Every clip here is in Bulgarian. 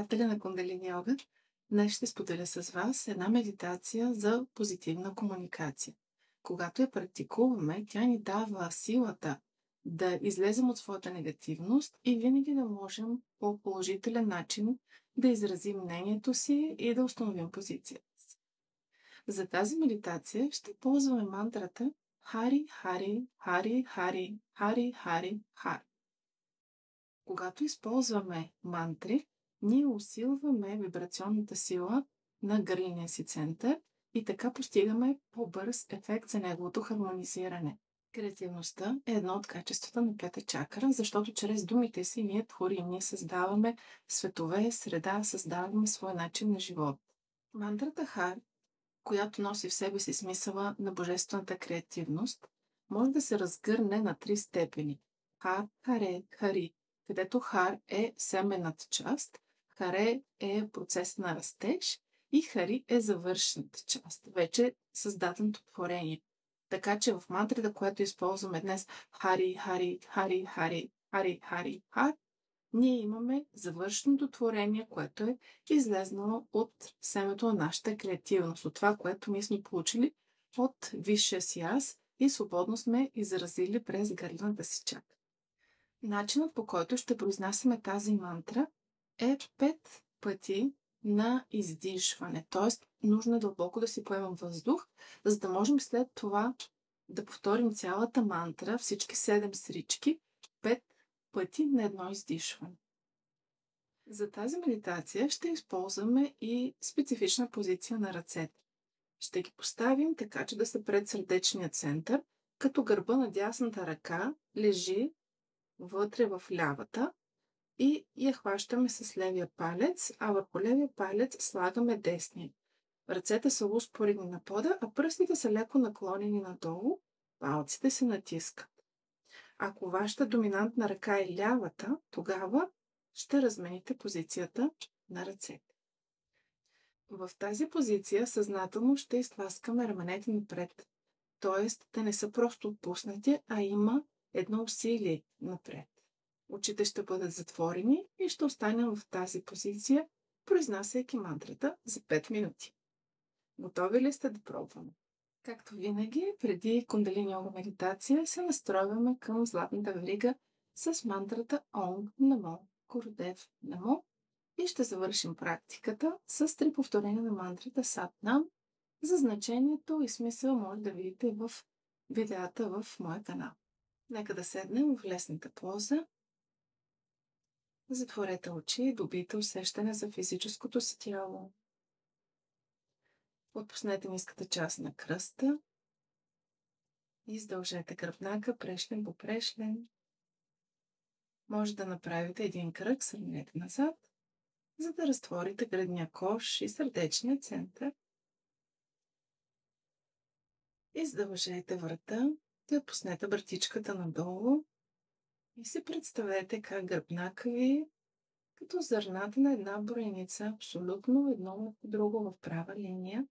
приятели на Кундалини йога! Днес ще споделя с вас една медитация за позитивна комуникация. Когато я практикуваме, тя ни дава силата да излезем от своята негативност и винаги да можем по положителен начин да изразим мнението си и да установим позицията си. За тази медитация ще ползваме мантрата Хари, Хари, Хари, Хари, Хари, Хари, Хари. Когато използваме мантри, ние усилваме вибрационната сила на гърления си център и така постигаме по-бърз ефект за неговото хармонизиране. Креативността е едно от качествата на пета чакра, защото чрез думите си ние творим, ние създаваме светове, среда, създаваме своя начин на живот. Мантрата Хар, която носи в себе си смисъла на божествената креативност, може да се разгърне на 3 степени. Хар, Харе, Хари, където Хар е семената част, Харе е процес на растеж и Хари е завършената част, вече създаденото творение. Така че в мантрата, която използваме днес, Хари, Хари, Хари, Хари, Хари, Хари, Хар, ние имаме завършеното творение, което е излезнало от семето на нашата креативност, от това, което ние сме получили от висшия си аз и свободно сме изразили през гърлената си чакра. Начинът, по който ще произнасяме тази мантра, е 5 пъти на издишване. Т.е. нужно е дълбоко да си поемем въздух, за да можем след това да повторим цялата мантра, всички 7 срички, 5 пъти на едно издишване. За тази медитация ще използваме и специфична позиция на ръцете. Ще ги поставим така, че да са пред сърдечния център, като гърба на дясната ръка лежи вътре в лявата и я хващаме с левия палец, а върху левия палец слагаме десния. Ръцете са успоредни на пода, а пръстите са леко наклонени надолу, палците се натискат. Ако вашата доминантна ръка е лявата, тогава ще размените позицията на ръцете. В тази позиция съзнателно ще изтласкаме раменете напред, т.е. те не са просто отпуснати, а има едно усилие напред. Очите ще бъдат затворени и ще останем в тази позиция, произнасяйки мантрата за 5 минути. Готови ли сте да пробваме? Както винаги, преди Кундалини йога медитация се настройваме към златната верига с мантрата Ом Намо Гурудев Намо и ще завършим практиката с 3 повторения на мантрата Сат Нам. За значението и смисъл може да видите в видеята в моя канал. Нека да седнем в лесната поза. Затворете очи и добийте усещане за физическото си тяло. Отпуснете ниската част на кръста. Издължете гръбнака прешлен по прешлен. Може да направите един кръг, сърнете назад, за да разтворите гръдния кош и сърдечния център. Издължете врата и отпуснете вратичката надолу и си представете как гръбнака ви като зърната на една броеница, абсолютно едно на друго в права линия.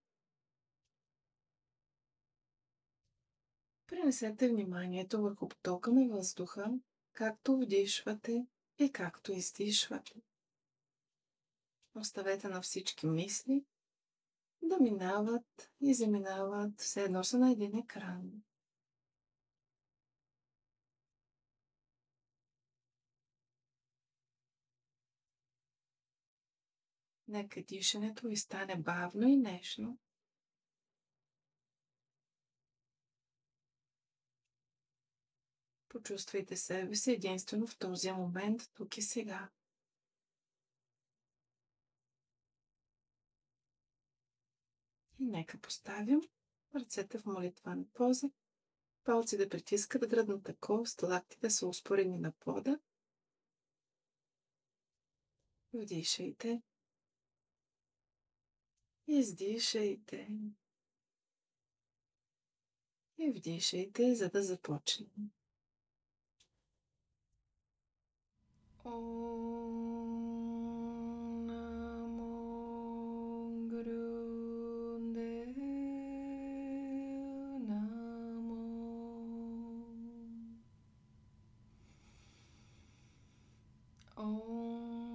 Пренесете вниманието върху потока на въздуха, както вдишвате и както издишвате. Оставете на всички мисли да минават и заминават, все едно са на един екран. Нека дишането ви стане бавно и нежно. Почувствайте себе си единствено в този момент, тук и сега. И нека поставим ръцете в молитвена поза, палци да притискат гръдната кост, лактите са успоредни на пода. Вдишайте. Издишайте. И вдишайте, за да започнем. Ом Намо Гурудев Намо. Ом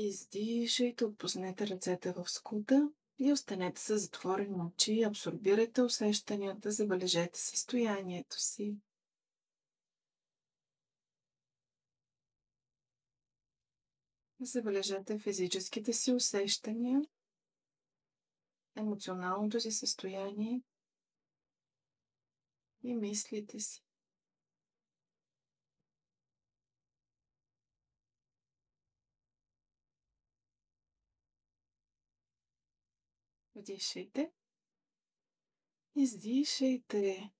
Издишайте, отпуснете ръцете в скута и останете с затворени очи. Абсорбирайте усещанията, забележете състоянието си. Забележете физическите си усещания, емоционалното си състояние и мислите си. Вдишайте, издишайте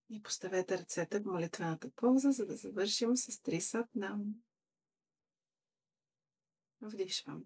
и поставете ръцете в молитвената поза, за да завършим с 3 сатнам. Вдишвам.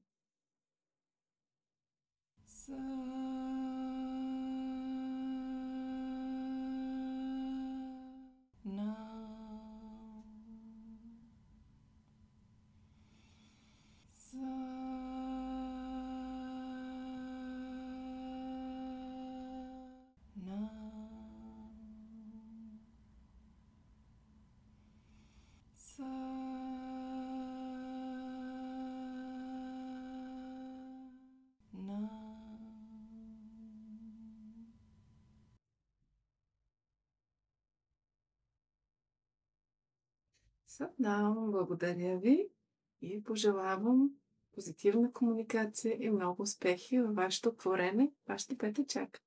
Сатнам, благодаря ви и пожелавам позитивна комуникация и много успехи във вашето творене. Вашите 5 чакра.